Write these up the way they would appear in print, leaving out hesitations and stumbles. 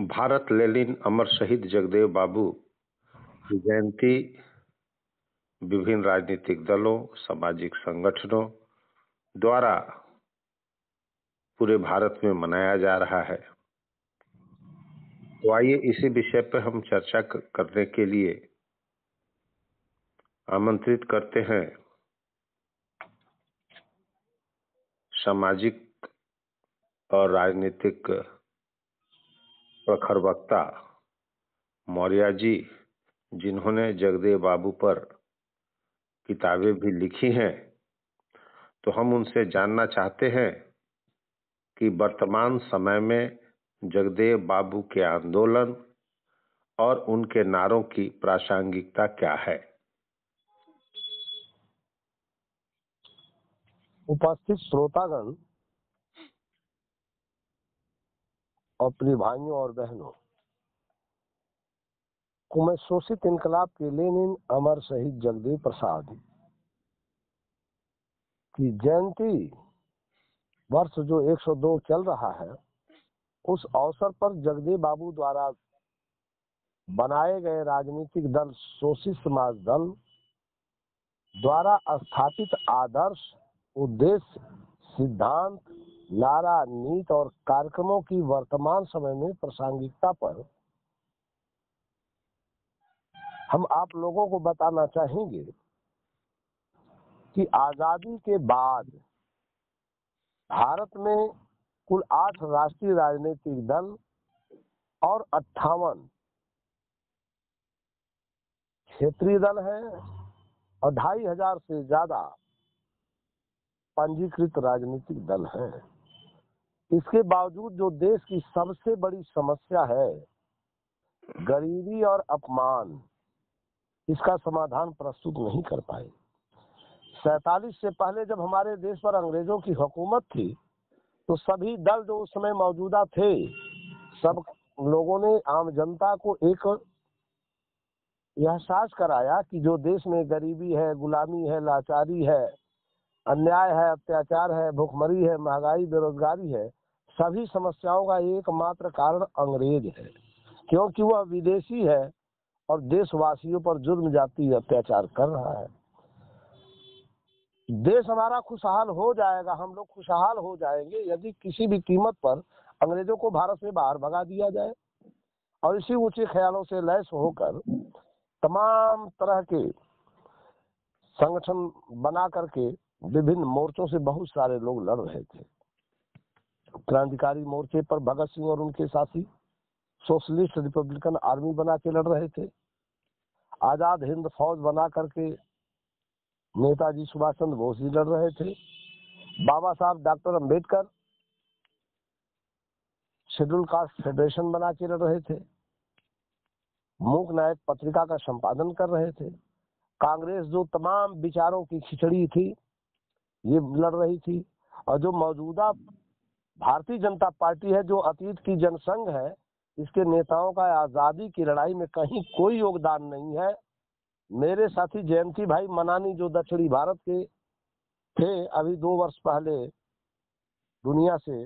Bharat Lenin अमर शहीद जगदेव बाबू की जयंती विभिन्न राजनीतिक दलों, सामाजिक संगठनों द्वारा पूरे भारत में मनाया जा रहा है। तो आइए इसी विषय पर हम चर्चा करने के लिए आमंत्रित करते हैं सामाजिक और राजनीतिक प्रखर वक्ता मौर्य जी, जिन्होंने जगदेव बाबू पर किताबें भी लिखी हैं। तो हम उनसे जानना चाहते हैं कि वर्तमान समय में जगदेव बाबू के आंदोलन और उनके नारों की प्रासंगिकता क्या है। उपस्थित श्रोतागण और प्रिय भाइयों और बहनों को मैं शोषित इनकलाब के लेनिन अमर शहीद जगदेव प्रसाद की जयंती वर्ष जो 102 चल रहा है, उस अवसर पर जगदेव बाबू द्वारा बनाए गए राजनीतिक दल शोषित समाज दल द्वारा स्थापित आदर्श, उद्देश्य, सिद्धांत, नारा, नीति और कार्यक्रमों की वर्तमान समय में प्रासंगिकता पर हम आप लोगों को बताना चाहेंगे कि आजादी के बाद भारत में कुल 8 राष्ट्रीय राजनीतिक दल और 58 क्षेत्रीय दल हैं और 2500 से ज्यादा पंजीकृत राजनीतिक दल हैं। इसके बावजूद जो देश की सबसे बड़ी समस्या है, गरीबी और अपमान, इसका समाधान प्रस्तुत नहीं कर पाए। 47 से पहले जब हमारे देश पर अंग्रेजों की हुकूमत थी, तो सभी दल जो उस समय मौजूदा थे, सब लोगों ने आम जनता को एक एहसास कराया कि जो देश में गरीबी है, गुलामी है, लाचारी है, अन्याय है, अत्याचार है, भूखमरी है, महंगाई, बेरोजगारी है, सभी समस्याओं का एकमात्र कारण अंग्रेज है, क्योंकि वह विदेशी है और देशवासियों पर जुर्म जाति अत्याचार कर रहा है। देश हमारा खुशहाल हो जाएगा, हम लोग खुशहाल हो जाएंगे यदि किसी भी कीमत पर अंग्रेजों को भारत से बाहर भगा दिया जाए। और इसी ऊंचे ख्यालों से लैस होकर तमाम तरह के संगठन बना करके विभिन्न मोर्चों से बहुत सारे लोग लड़ रहे थे। क्रांतिकारी मोर्चे पर भगत सिंह और उनके साथी सोशलिस्ट रिपब्लिकन आर्मी बना के लड़ रहे थे। आजाद हिंद फौज बना करके नेताजी सुभाष चंद्र बोस जी लड़ रहे थे। बाबा साहब doctor Ambedkar schedule caste federation बना के लड़ रहे थे। मूक नायक पत्रिका का संपादन कर रहे थे। कांग्रेस जो तमाम विचारों की खिचड़ी थी, ये लड़ रही थी। और जो मौजूदा भारतीय जनता पार्टी है, जो अतीत की जनसंघ है, इसके नेताओं का आजादी की लड़ाई में कहीं कोई योगदान नहीं है। मेरे साथी जयंती भाई मनानी जो दक्षिणी भारत के थे, अभी 2 वर्ष पहले दुनिया से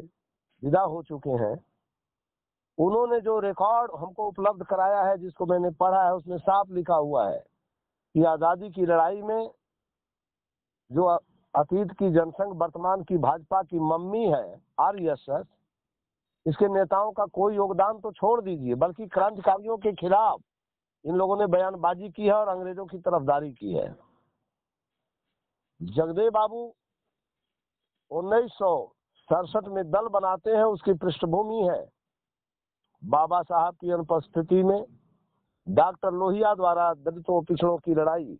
विदा हो चुके हैं, उन्होंने जो रिकॉर्ड हमको उपलब्ध कराया है, जिसको मैंने पढ़ा है, उसमें साफ लिखा हुआ है कि आजादी की लड़ाई में जो अतीत की जनसंघ वर्तमान की भाजपा की मम्मी है आरएसएस, इसके नेताओं का कोई योगदान तो छोड़ दीजिए, बल्कि क्रांतिकारियों के खिलाफ इन लोगों ने बयानबाजी की है और अंग्रेजों की तरफदारी की है। जगदेव बाबू 1967 में दल बनाते हैं, उसकी पृष्ठभूमि है बाबा साहब की अनुपस्थिति में डॉक्टर लोहिया द्वारा दलितों पिछड़ों की लड़ाई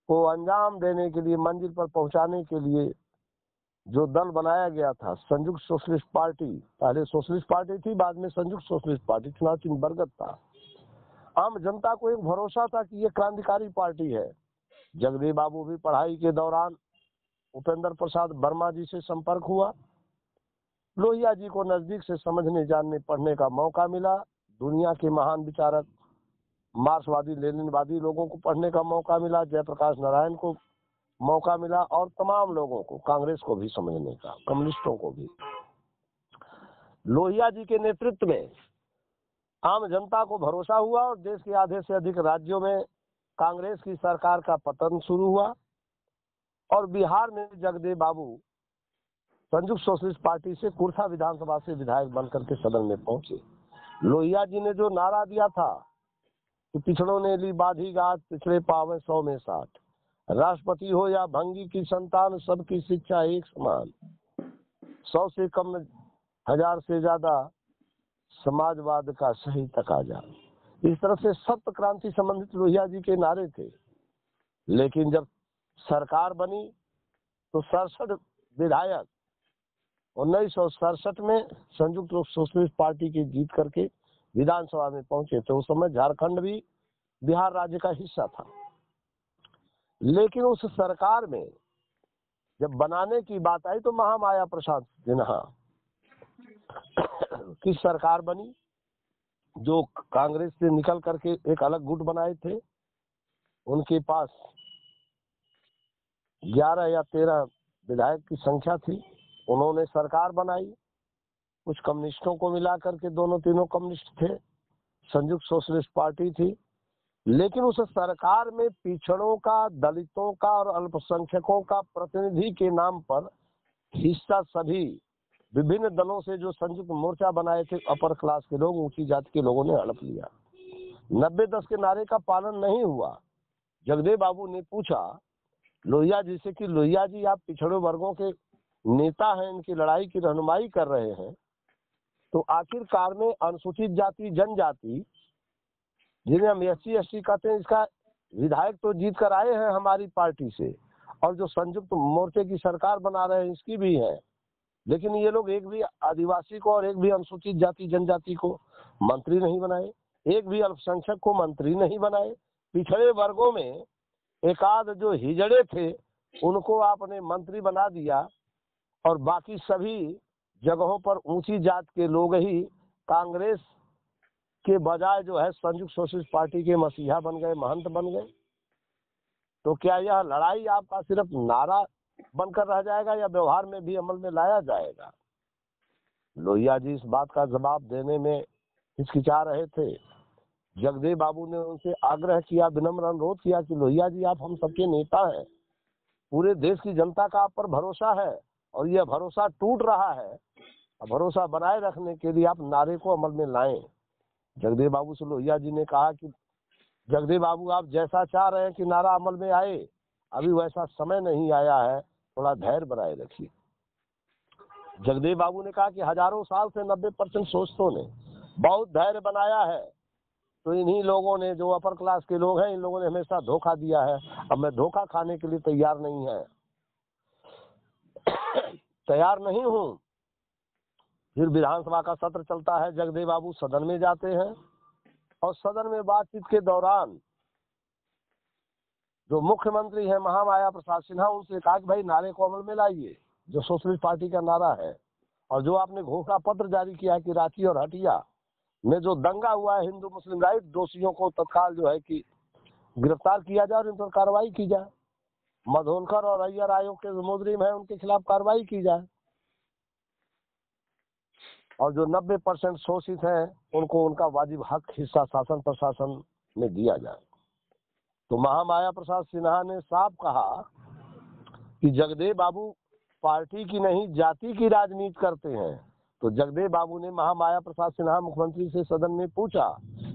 को अंजाम देने के लिए, मंजिल पर पहुंचाने के लिए जो दल बनाया गया था, संयुक्त सोशलिस्ट पार्टी। पहले सोशलिस्ट पार्टी थी, बाद में संयुक्त सोशलिस्ट पार्टी, चुनाव चिन्ह बरगद था। आम जनता को एक भरोसा था कि ये क्रांतिकारी पार्टी है। जगदेव बाबू भी पढ़ाई के दौरान उपेंद्र प्रसाद वर्मा जी से संपर्क हुआ। लोहिया जी को नजदीक से समझने, जानने, पढ़ने का मौका मिला। दुनिया के महान विचारक मार्क्सवादी, लेनिनवादी लोगों को पढ़ने का मौका मिला। जयप्रकाश नारायण को मौका मिला और तमाम लोगों को, कांग्रेस को भी समझने का, कम्युनिस्टों को भी। लोहिया जी के नेतृत्व में आम जनता को भरोसा हुआ और देश के आधे से अधिक राज्यों में कांग्रेस की सरकार का पतन शुरू हुआ और बिहार में जगदेव बाबू संयुक्त सोशलिस्ट पार्टी से कुर्था विधानसभा से विधायक बनकर के सदन में पहुंचे। लोहिया जी ने जो नारा दिया था कि पिछड़ों ने ली बाधी गाज, पिछड़े पावे 100 में 60, राष्ट्रपति हो या भंगी की संतान, सबकी शिक्षा एक समान, 100 से कम 1000 से ज्यादा, समाजवाद का सही तकाजा। इस तरह से सप्त क्रांति संबंधित लोहिया जी के नारे थे। लेकिन जब सरकार बनी तो 67 विधायक 1967 में संयुक्त सोशलिस्ट पार्टी की जीत करके विधानसभा में पहुंचे। तो उस समय झारखंड भी बिहार राज्य का हिस्सा था। लेकिन उस सरकार में जब बनाने की बात आई तो महामाया प्रसाद सिन्हा की सरकार बनी, जो कांग्रेस से निकल करके एक अलग गुट बनाए थे। उनके पास 11 या 13 विधायक की संख्या थी। उन्होंने सरकार बनाई, कुछ कम्युनिस्टों को मिला करके, दोनों तीनों कम्युनिस्ट थे, संयुक्त सोशलिस्ट पार्टी थी। लेकिन उस सरकार में पिछड़ों का, दलितों का और अल्पसंख्यकों का प्रतिनिधि के नाम पर हिस्सा सभी विभिन्न दलों से जो संयुक्त मोर्चा बनाए थे, अपर क्लास के लोग, ऊंची जाति के लोगों ने हड़प लिया। 90-10 के नारे का पालन नहीं हुआ। जगदेव बाबू ने पूछा लोहिया जी से कि लोहिया जी, आप पिछड़े वर्गों के नेता हैं, इनकी लड़ाई की रहनुमाई कर रहे हैं, तो आखिरकार में अनुसूचित जाति, जनजाति, जिन्हें हम SC/ST कहते हैं, इसका विधायक तो जीत कर आए हैं हमारी पार्टी से, और जो संयुक्त मोर्चे की सरकार बना रहे हैं इसकी भी है। लेकिन ये लोग एक भी आदिवासी को और एक भी अनुसूचित जाति जनजाति को मंत्री नहीं बनाए, एक भी अल्पसंख्यक को मंत्री नहीं बनाए। पिछड़े वर्गों में एक आध जो हिजड़े थे उनको आपने मंत्री बना दिया और बाकी सभी जगहों पर ऊंची जात के लोग ही कांग्रेस के बजाय जो है संयुक्त सोशलिस्ट पार्टी के मसीहा बन गए, महंत बन गए। तो क्या यह लड़ाई आपका सिर्फ नारा बनकर रह जाएगा या व्यवहार में भी अमल में लाया जाएगा? लोहिया जी इस बात का जवाब देने में हिचकिचा रहे थे। जगदेव बाबू ने उनसे आग्रह किया, विनम्र अनुरोध किया कि लोहिया जी, आप हम सबके नेता हैं, पूरे देश की जनता का आप पर भरोसा है और यह भरोसा टूट रहा है, भरोसा बनाए रखने के लिए आप नारे को अमल में लाएं। जगदेव बाबू से लोहिया जी ने कहा कि जगदेव बाबू, आप जैसा चाह रहे हैं कि नारा अमल में आए, अभी वैसा समय नहीं आया है, थोड़ा धैर्य बनाए रखिए। जगदेव बाबू ने कहा कि हजारों साल से 90% सोचतों ने बहुत धैर्य बनाया है, तो इन्हीं लोगों ने, जो अपर क्लास के लोग हैं, इन लोगों ने हमेशा धोखा दिया है। अब मैं धोखा खाने के लिए तैयार नहीं है, तैयार नहीं हूं। फिर विधानसभा का सत्र चलता है, जगदेव बाबू सदन में जाते हैं और सदन में बातचीत के दौरान जो मुख्यमंत्री है महामाया प्रसाद सिन्हा, उनसे कहा कि भाई नारे को अमल में लाइए, जो सोशलिस्ट पार्टी का नारा है, और जो आपने घोषणा पत्र जारी किया कि रांची और हटिया में जो दंगा हुआ है हिंदू मुस्लिम राइट, दोषियों को तत्काल जो है कि गिरफ्तार किया जाए और इन पर कार्रवाई की जाए। मधोलकर और अय्यर आयोग के मुजरिम है, उनके खिलाफ कार्रवाई की जाए, और जो 90% शोषित हैं उनको उनका वाजिब हक हिस्सा शासन प्रशासन में दिया जाए। तो महामाया प्रसाद सिन्हा ने साफ कहा कि जगदेव बाबू पार्टी की नहीं, जाति की राजनीति करते हैं। तो जगदेव बाबू ने, महामाया प्रसाद सिन्हा मुख्यमंत्री से सदन में पूछा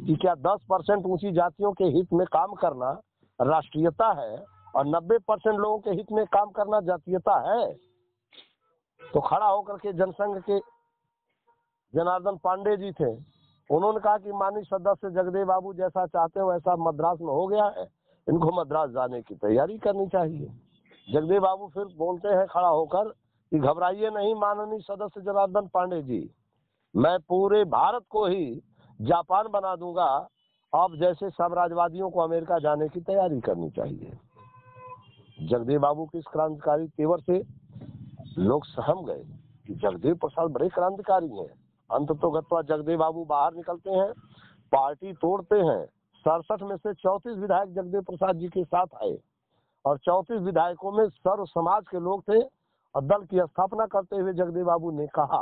कि क्या 10% ऊंची जातियों के हित में काम करना राष्ट्रीयता है और 90% लोगों के हित में काम करना जातीयता है? तो खड़ा होकर के जनसंघ के जनार्दन पांडे जी थे, उन्होंने कहा कि माननीय सदस्य जगदेव बाबू जैसा चाहते हो वैसा मद्रास में हो गया है, इनको मद्रास जाने की तैयारी करनी चाहिए। जगदेव बाबू फिर बोलते हैं खड़ा होकर कि घबराइए नहीं माननीय सदस्य जनार्दन पांडे जी, मैं पूरे भारत को ही जापान बना दूंगा, अब जैसे साम्राज्यवादियों को अमेरिका जाने की तैयारी करनी चाहिए। जगदेव बाबू के इस क्रांतिकारी तेवर से लोग सहम गए कि जगदेव प्रसाद बड़े क्रांतिकारी हैं। अंततोगत्वा जगदेव बाबू बाहर निकलते हैं, पार्टी तोड़ते हैं। 67 में से 34 विधायक जगदेव प्रसाद जी के साथ आए और 34 विधायकों में सर्व समाज के लोग थे। और दल की स्थापना करते हुए जगदेव बाबू ने कहा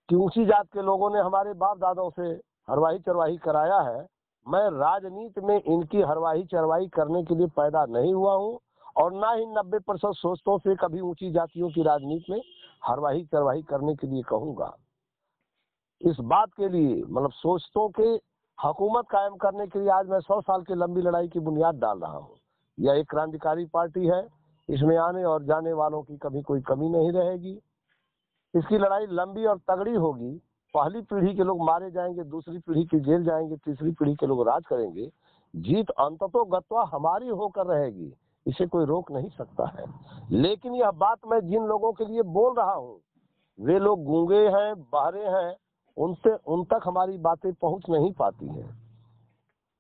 कि ऊंची जात के लोगों ने हमारे बाप दादों से हरवाही चरवाही कराया है। मैं राजनीति में इनकी हरवाही चरवाही करने के लिए पैदा नहीं हुआ हूँ और ना ही 90% सोचतों से कभी ऊंची जातियों की राजनीति में हरवाही चरवाही करने के लिए कहूंगा। इस बात के लिए मतलब सोचतों के हुकूमत कायम करने के लिए आज मैं 100 साल की लंबी लड़ाई की बुनियाद डाल रहा हूँ। यह एक क्रांतिकारी पार्टी है, इसमें आने और जाने वालों की कभी कोई कमी नहीं रहेगी। इसकी लड़ाई लंबी और तगड़ी होगी। पहली पीढ़ी के लोग मारे जाएंगे, दूसरी पीढ़ी के जेल जाएंगे, तीसरी पीढ़ी के लोग राज करेंगे। जीत अंततः गत्वा हमारी होकर रहेगी, इसे कोई रोक नहीं सकता है। लेकिन यह बात मैं जिन लोगों के लिए बोल रहा हूँ वे लोग गूंगे हैं, बहरे हैं, उन तक हमारी बातें पहुंच नहीं पाती हैं।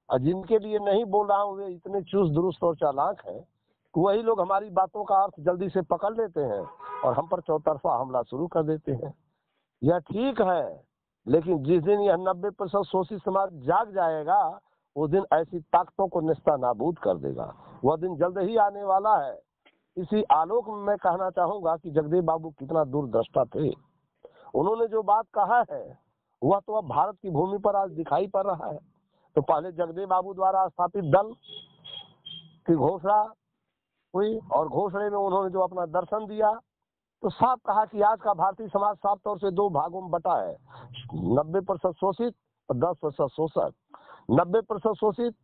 और जिनके लिए नहीं बोल रहा हूँ वे इतने चुस्त दुरुस्त और चालाक हैं कि वही लोग हमारी बातों का अर्थ जल्दी से पकड़ लेते हैं और हम पर चौतरफा हमला शुरू कर देते हैं। यह ठीक है, लेकिन जिस दिन यह 90% शोषित समाज जाग जाएगा उस दिन ऐसी ताकतों को निस्ता नाबूद कर देगा। वह दिन जल्द ही आने वाला है। इसी आलोक में मैं कहना चाहूंगा कि जगदेव बाबू कितना दूरदृष्टा थे। उन्होंने जो बात कहा है वह तो अब भारत की भूमि पर आज दिखाई पड़ रहा है। तो पहले जगदेव बाबू द्वारा स्थापित दल की घोषणा हुई और घोषणे में उन्होंने जो अपना दर्शन दिया तो साफ कहा कि आज का भारतीय समाज साफ तौर से दो भागों में बटा है, 90% शोषित और 10% शोषक। 90% शोषित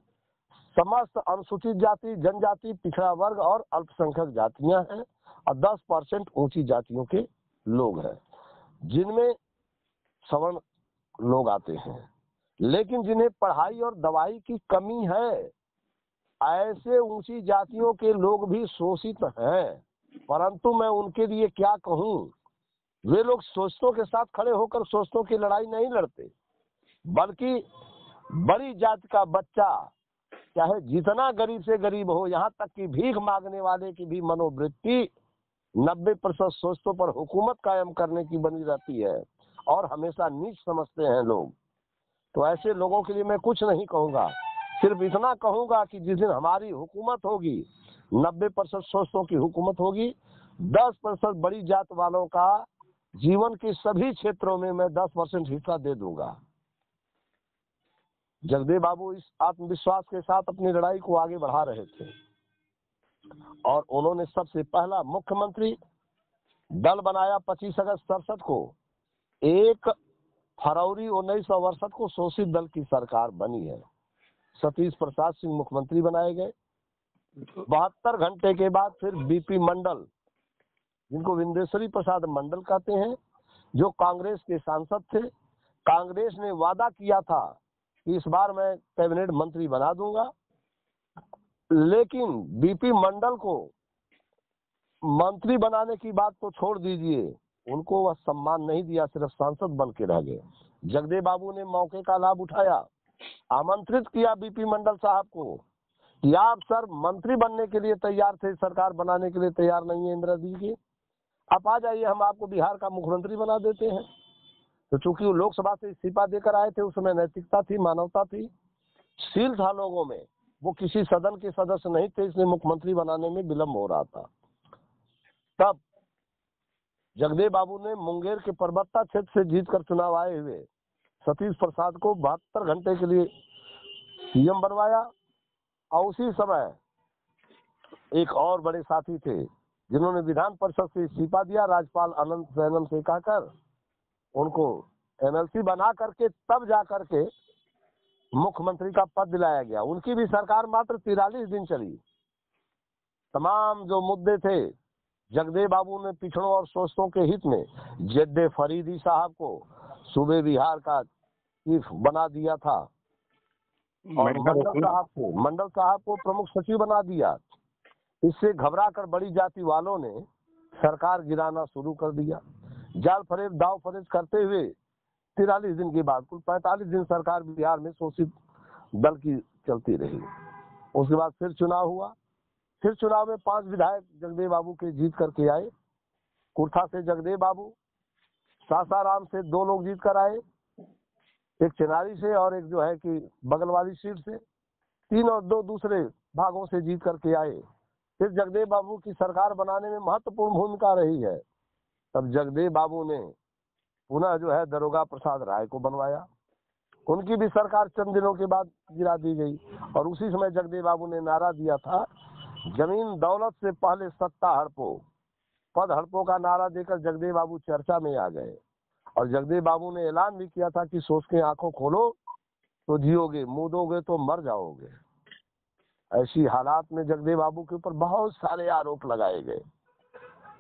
समस्त अनुसूचित जाति, जनजाति, पिछड़ा वर्ग और अल्पसंख्यक जातियां हैं और 10% ऊंची जातियों के लोग हैं, जिनमें सवर्ण लोग आते हैं। लेकिन जिन्हें पढ़ाई और दवाई की कमी है, ऐसे ऊंची जातियों के लोग भी शोषित हैं। परंतु मैं उनके लिए क्या कहूं, वे लोग शोषितों के साथ खड़े होकर शोषितों की लड़ाई नहीं लड़ते, बल्कि बड़ी जाति का बच्चा चाहे जितना गरीब से गरीब हो, यहाँ तक कि भीख मांगने वाले की भी मनोवृत्ति 90% शोषितों पर हुकूमत कायम करने की बनी रहती है और हमेशा नीच समझते हैं लोग। तो ऐसे लोगों के लिए मैं कुछ नहीं कहूंगा, सिर्फ इतना कहूंगा कि जिस दिन हमारी हुकूमत होगी, 90% शोषितों की हुकूमत होगी, 10% बड़ी जात वालों का जीवन के सभी क्षेत्रों में मैं 10% हिस्सा दे दूंगा। जगदेव बाबू इस आत्मविश्वास के साथ अपनी लड़ाई को आगे बढ़ा रहे थे और उन्होंने सबसे पहला मुख्यमंत्री दल बनाया 25 अगस्त 67 को। 1 फरवरी 1968 को शोषित दल की सरकार बनी है। सतीश प्रसाद सिंह मुख्यमंत्री बनाए गए। 72 घंटे के बाद फिर बीपी मंडल, जिनको विंदेश्वरी प्रसाद मंडल कहते हैं, जो कांग्रेस के सांसद थे, कांग्रेस ने वादा किया था कि इस बार मैं कैबिनेट मंत्री बना दूंगा, लेकिन बीपी मंडल को मंत्री बनाने की बात तो छोड़ दीजिए, उनको वह सम्मान नहीं दिया, सिर्फ सांसद बन के रह गए। जगदेव बाबू ने मौके का लाभ उठाया, आमंत्रित किया बीपी मंडल साहब को कि आप सर मंत्री बनने के लिए तैयार थे, सरकार बनाने के लिए तैयार नहीं है इंदिरा जी की, आप आ जाइए, हम आपको बिहार का मुख्यमंत्री बना देते हैं। तो चूंकि वो लोकसभा से इस्तीफा देकर आए थे, उस समय नैतिकता थी, मानवता थी, शील था लोगों में, वो किसी सदन के सदस्य नहीं थे, इसलिए मुख्यमंत्री बनाने में विलम्ब हो रहा था। तब जगदेव बाबू ने मुंगेर के परबत्ता क्षेत्र से जीतकर चुनाव आए हुए सतीश प्रसाद को 72 घंटे के लिए सीएम बनवाया। और उसी समय एक और बड़े साथी थे जिन्होंने विधान परिषद से इस्तीफा दिया, राज्यपाल अनंत सैनम से कहकर उनको एमएलसी बना करके तब जा करके मुख्यमंत्री का पद दिलाया गया। उनकी भी सरकार मात्र 43 दिन चली। तमाम जो मुद्दे थे, जगदेव बाबू ने पिछड़ों और शोषितों के हित में जेद्दे फरीदी साहब को सूबे बिहार का चीफ बना दिया था और मंडल साहब को प्रमुख सचिव बना दिया। इससे घबराकर बड़ी जाति वालों ने सरकार गिराना शुरू कर दिया। जाल फरेब दाव फरेज करते हुए 43 दिन के बाद कुल 45 दिन सरकार बिहार में शोषित दल की चलती रही। उसके बाद फिर चुनाव हुआ। फिर चुनाव में 5 विधायक जगदेव बाबू के जीत करके आए। कुर्था से जगदेव बाबू, सासाराम से 2 लोग जीत कर आए, एक चिनारी से और एक जो है कि बगल वाली सीट से, 3 और 2 दूसरे भागों से जीत करके आए। फिर जगदेव बाबू की सरकार बनाने में महत्वपूर्ण भूमिका रही है। तब जगदेव बाबू ने पुनः जो है दरोगा प्रसाद राय को बनवाया। उनकी भी सरकार चंद दिनों के बाद गिरा दी गई। और उसी समय जगदेव बाबू ने नारा दिया था, जमीन दौलत से पहले सत्ता हड़पो। पद हड़पो का नारा देकर जगदेव बाबू चर्चा में आ गए। और जगदेव बाबू ने ऐलान भी किया था कि सोच के आंखों खोलो तो जियोगे, मूदोगे तो मर जाओगे। ऐसी हालात में जगदेव बाबू के ऊपर बहुत सारे आरोप लगाए गए,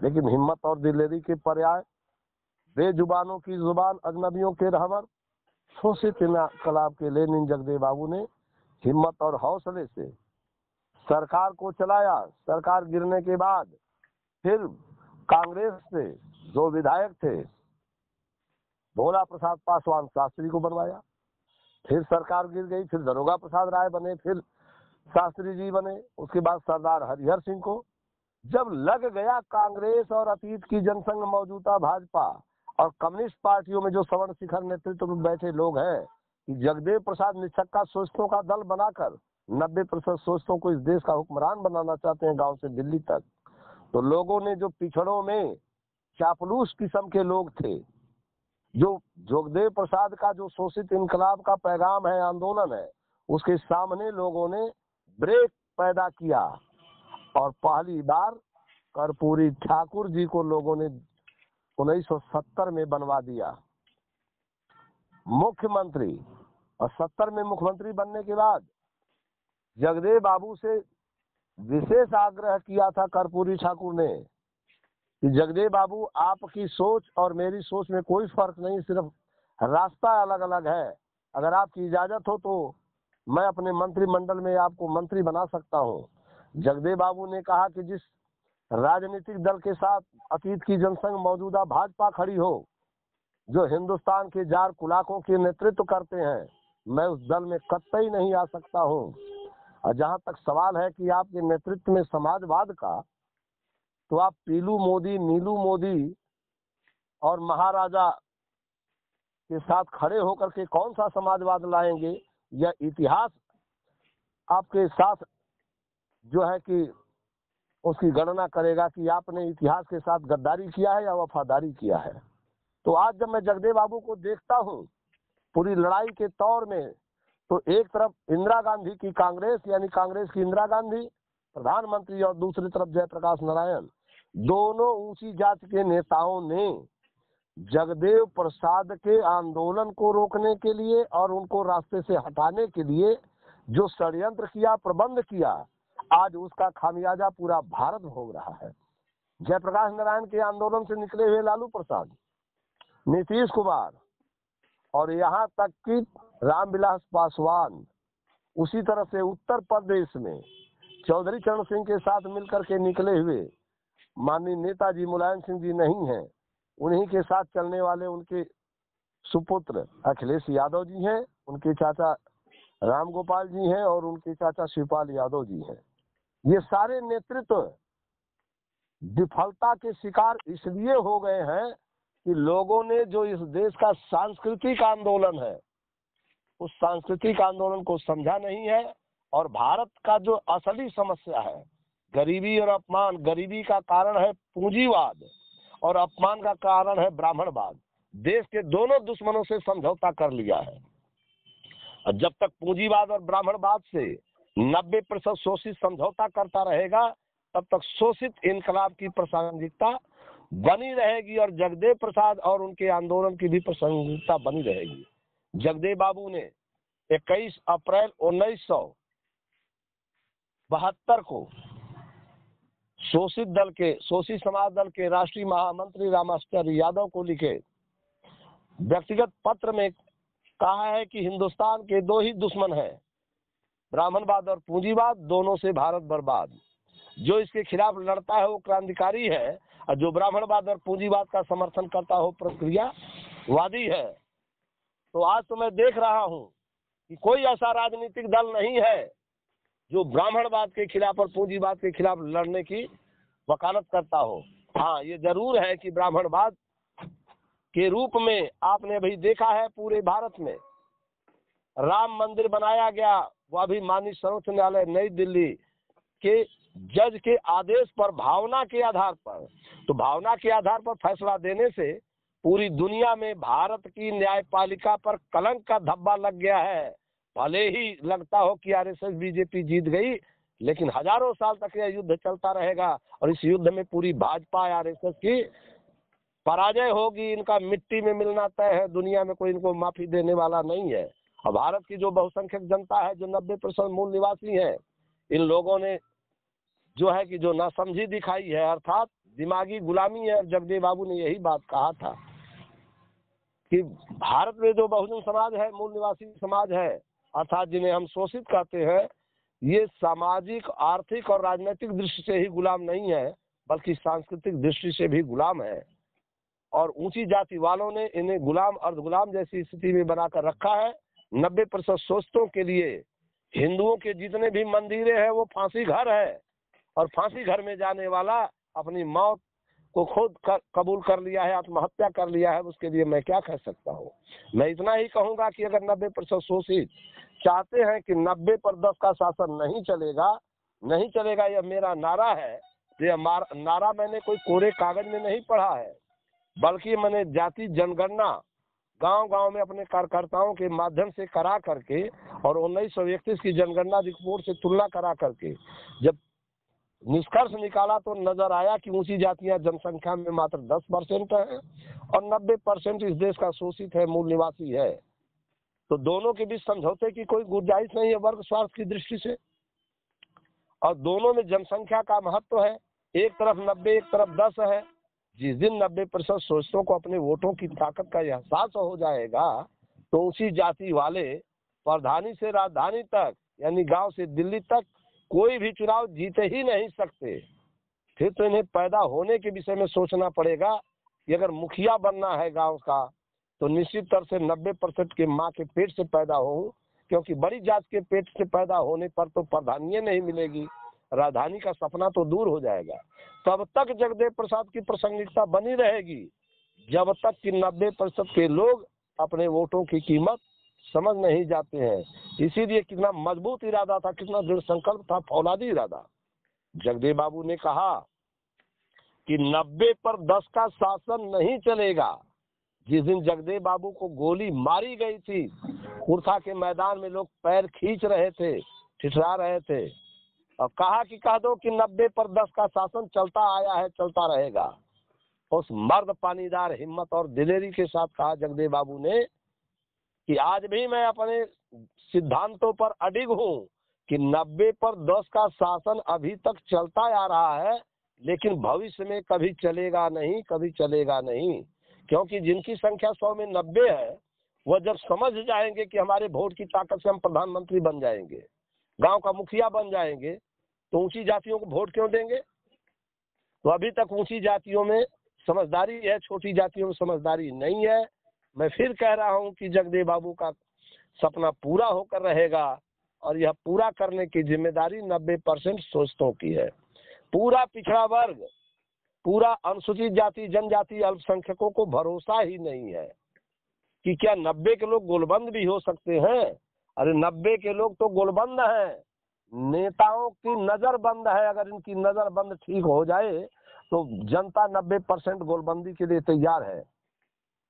लेकिन हिम्मत और दिलेरी के पर्याय, बेजुबानों की जुबान, अजनबियों के रहबर, शोषित इनकलाब के लेनिन जगदेव बाबू ने हिम्मत और हौसले से सरकार को चलाया। सरकार गिरने के बाद फिर कांग्रेस से जो विधायक थे, भोला प्रसाद पासवान शास्त्री को बनवाया। फिर सरकार गिर गई, फिर दरोगा प्रसाद राय बने, फिर शास्त्री जी बने, उसके बाद सरदार हरिहर सिंह को। जब लग गया कांग्रेस और अतीत की जनसंघ, मौजूदा भाजपा और कम्युनिस्ट पार्टियों में जो सवर्ण शिखर नेतृत्व में बैठे लोग हैं कि जगदेव प्रसाद निछक्का सोचतों का दल बनाकर 90% सोचतों को इस देश का हुक्मरान बनाना चाहते हैं, गांव से दिल्ली तक। तो लोगों ने जो पिछड़ों में चापलूस किस्म के लोग थे, जो जगदेव प्रसाद का जो शोषित इनकलाब का पैगाम है, आंदोलन है, उसके सामने लोगों ने ब्रेक पैदा किया। और पहली बार कर्पूरी ठाकुर जी को लोगों ने 1970 में बनवा दिया मुख्यमंत्री। और 70 में मुख्यमंत्री बनने के बाद जगदेव बाबू से विशेष आग्रह किया था कर्पूरी ठाकुर ने कि जगदेव बाबू, आपकी सोच और मेरी सोच में कोई फर्क नहीं, सिर्फ रास्ता अलग अलग है। अगर आपकी इजाजत हो तो मैं अपने मंत्रिमंडल में आपको मंत्री बना सकता हूँ। जगदेव बाबू ने कहा कि जिस राजनीतिक दल के साथ अतीत की जनसंघ मौजूदा भाजपा खड़ी हो, जो हिंदुस्तान के जार कुलाकों के नेतृत्व करते हैं, मैं उस दल में कतई नहीं आ सकता हूँ। और जहाँ तक सवाल है कि आपके नेतृत्व में समाजवाद का, तो आप पीलू मोदी, नीलू मोदी और महाराजा के साथ खड़े होकर के कौन सा समाजवाद लाएंगे? यह इतिहास आपके साथ जो है कि उसकी गणना करेगा कि आपने इतिहास के साथ गद्दारी किया है या वफादारी किया है। तो आज जब मैं जगदेव बाबू को देखता हूँ पूरी लड़ाई के तौर में, तो एक तरफ इंदिरा गांधी की कांग्रेस, यानी कांग्रेस की इंदिरा गांधी प्रधानमंत्री, और दूसरी तरफ जयप्रकाश नारायण, दोनों ऊंची जाति के नेताओं ने जगदेव प्रसाद के आंदोलन को रोकने के लिए और उनको रास्ते से हटाने के लिए जो षड्यंत्र किया, प्रबंध किया, आज उसका खामियाजा पूरा भारत भोग रहा है। जयप्रकाश नारायण के आंदोलन से निकले हुए लालू प्रसाद, नीतीश कुमार और यहाँ तक कि रामविलास पासवान, उसी तरह से उत्तर प्रदेश में चौधरी चरण सिंह के साथ मिलकर के निकले हुए माननीय नेताजी मुलायम सिंह जी नहीं हैं, उन्हीं के साथ चलने वाले उनके सुपुत्र अखिलेश यादव जी हैं, उनके चाचा राम गोपाल जी हैं और उनके चाचा शिवपाल यादव जी हैं। ये सारे नेतृत्व विफलता के शिकार इसलिए हो गए हैं कि लोगों ने जो इस देश का सांस्कृतिक आंदोलन है, उस सांस्कृतिक आंदोलन को समझा नहीं है। और भारत का जो असली समस्या है, गरीबी और अपमान, गरीबी का कारण है पूंजीवाद और अपमान का कारण है ब्राह्मणवाद। देश के दोनों दुश्मनों से समझौता कर लिया है। और जब तक पूंजीवाद और ब्राह्मणवाद से 90% शोषित समझौता करता रहेगा, तब तक शोषित इनकलाब की प्रासंगिकता बनी रहेगी और जगदेव प्रसाद और उनके आंदोलन की भी प्रासंगिकता बनी रहेगी। जगदेव बाबू ने 21 अप्रैल 1972 को शोषित समाज दल के राष्ट्रीय महामंत्री रामाचार्य यादव को लिखे व्यक्तिगत पत्र में कहा है कि हिंदुस्तान के दो ही दुश्मन हैं, ब्राह्मणवाद और पूंजीवाद, दोनों से भारत बर्बाद। जो इसके खिलाफ लड़ता है वो क्रांतिकारी है, और जो ब्राह्मणवाद और पूंजीवाद का समर्थन करता हो प्रक्रियावादी है। तो आज तो मैं देख रहा हूँ कि कोई ऐसा राजनीतिक दल नहीं है जो ब्राह्मणवाद के खिलाफ और पूंजीवाद के खिलाफ लड़ने की वकालत करता हो। हाँ, ये जरूर है कि ब्राह्मणवाद के रूप में आपने अभी देखा है पूरे भारत में राम मंदिर बनाया गया, वह भी माननीय सर्वोच्च न्यायालय नई दिल्ली के जज के आदेश पर, भावना के आधार पर। तो भावना के आधार पर फैसला देने से पूरी दुनिया में भारत की न्यायपालिका पर कलंक का धब्बा लग गया है। भले ही लगता हो कि आरएसएस बीजेपी जीत गई, लेकिन हजारों साल तक यह युद्ध चलता रहेगा और इस युद्ध में पूरी भाजपा आरएसएस की पराजय होगी। इनका मिट्टी में मिलना तय है। दुनिया में कोई इनको माफी देने वाला नहीं है। और भारत की जो बहुसंख्यक जनता है, जो 90% मूल निवासी है, इन लोगों ने जो है कि जो नासमझी दिखाई है, अर्थात दिमागी गुलामी है। जगदेव बाबू ने यही बात कहा था कि भारत में जो बहुजन समाज है, मूल निवासी समाज है, अर्थात जिन्हें हम शोषित कहते हैं, ये सामाजिक, आर्थिक और राजनीतिक दृष्टि से ही गुलाम नहीं है, बल्कि सांस्कृतिक दृष्टि से भी गुलाम है। और ऊंची जाति वालों ने इन्हें गुलाम, अर्ध गुलाम जैसी स्थिति में बनाकर रखा है। 90% शोषितों के लिए हिंदुओं के जितने भी मंदिरें हैं वो फांसी घर है, और फांसी घर में जाने वाला अपनी मौत को खुद कबूल कर लिया है, आत्महत्या कर लिया है। उसके लिए मैं क्या कह सकता हूँ। मैं इतना ही कहूंगा कि अगर 90% शोषित चाहते हैं कि 90 पर 10 का शासन नहीं चलेगा, यह मेरा नारा है। यह नारा मैंने कोई कोरे कागज में नहीं पढ़ा है, बल्कि मैंने जाति जनगणना गांव-गांव में अपने कार्यकर्ताओं के माध्यम से करा करके और 1931 की जनगणना रिपोर्ट से तुलना करा करके जब निष्कर्ष निकाला तो नजर आया कि ऊंची जातियां जनसंख्या में मात्र 10% है और 90% इस देश का शोषित है, मूल निवासी है। तो दोनों के बीच समझौते की कोई गुंजाइश नहीं है वर्ग स्वार्थ की दृष्टि से। और दोनों में जनसंख्या का महत्व है। एक तरफ 90, एक तरफ 10 है। जिस दिन 90% शोषितों को अपने वोटों की ताकत का एहसास हो जाएगा, तो ऊंची जाति वाले प्रधानी से राजधानी तक, यानी गांव से दिल्ली तक कोई भी चुनाव जीते ही नहीं सकते। फिर तो इन्हें पैदा होने के विषय में सोचना पड़ेगा कि अगर मुखिया बनना है गांव का, तो निश्चित तौर से 90% के माँ के पेट से पैदा हो, क्योंकि बड़ी जात के पेट से पैदा होने पर तो प्रधानी नहीं मिलेगी, राजधानी का सपना तो दूर हो जाएगा। तब तक जगदेव प्रसाद की प्रासंगिकता बनी रहेगी, जब तक कि 90% के लोग अपने वोटों की कीमत समझ नहीं जाते हैं। इसीलिए कितना मजबूत इरादा था, कितना दृढ़ संकल्प था, फौलादी इरादा। जगदेव बाबू ने कहा कि 90 पर 10 का शासन नहीं चलेगा। जिस दिन जगदेव बाबू को गोली मारी गई थी, कुर्था के मैदान में लोग पैर खींच रहे थे, ठिठरा रहे थे, और कहा कि कह दो कि 90 पर 10 का शासन चलता आया है, चलता रहेगा। उस मर्द पानीदार हिम्मत और दिलेरी के साथ कहा जगदेव बाबू ने कि आज भी मैं अपने सिद्धांतों पर अडिग हूं कि 90 पर 10 का शासन अभी तक चलता आ रहा है, लेकिन भविष्य में कभी चलेगा नहीं, कभी चलेगा नहीं। क्योंकि जिनकी संख्या 100 में 90 है, वह जब समझ जाएंगे कि हमारे वोट की ताकत से हम प्रधानमंत्री बन जाएंगे, गांव का मुखिया बन जाएंगे, तो ऊंची जातियों को वोट क्यों देंगे। तो अभी तक ऊंची जातियों में समझदारी है, छोटी जातियों में समझदारी नहीं है। मैं फिर कह रहा हूं कि जगदेव बाबू का सपना पूरा होकर रहेगा, और यह पूरा करने की जिम्मेदारी 90% शोषितों की है। पूरा पिछड़ा वर्ग, पूरा अनुसूचित जाति, जनजाति, अल्पसंख्यकों को भरोसा ही नहीं है कि क्या 90 के लोग गोलबंद भी हो सकते हैं। अरे 90 के लोग तो गोलबंद हैं, नेताओं की नजर बंद है। अगर इनकी नजर बंद ठीक हो जाए तो जनता 90% गोलबंदी के लिए तैयार है।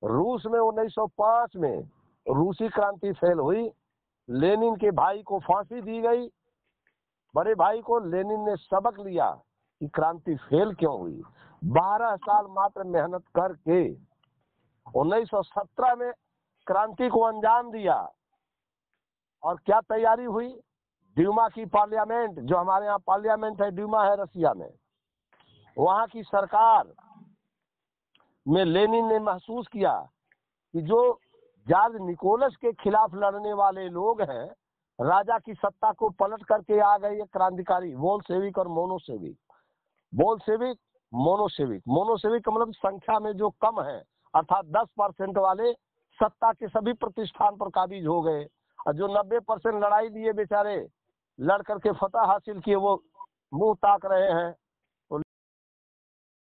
रूस में 1905 में रूसी क्रांति फेल हुई, लेनिन के भाई को फांसी दी गई। बड़े भाई को लेनिन ने सबक लिया कि क्रांति फेल क्यों हुई। 12 साल मात्र मेहनत करके 1917 में क्रांति को अंजाम दिया। और क्या तैयारी हुई, ड्यूमा की पार्लियामेंट, जो हमारे यहाँ पार्लियामेंट है, ड्यूमा है रसिया में, वहां की सरकार में लेनिन ने महसूस किया कि जो जॉर्ज निकोलस के खिलाफ लड़ने वाले लोग हैं, राजा की सत्ता को पलट करके आ गए ये क्रांतिकारी, बोल्शेविक और मोनोशेविक। बोल्शेविक, मोनोशेविक, मोनोशेविक का मतलब संख्या में जो कम है, अर्थात 10% वाले सत्ता के सभी प्रतिष्ठान पर काबिज हो गए, और जो 90% लड़ाई दिए बेचारे, लड़ करके फतह हासिल किए, वो मुंह ताक रहे हैं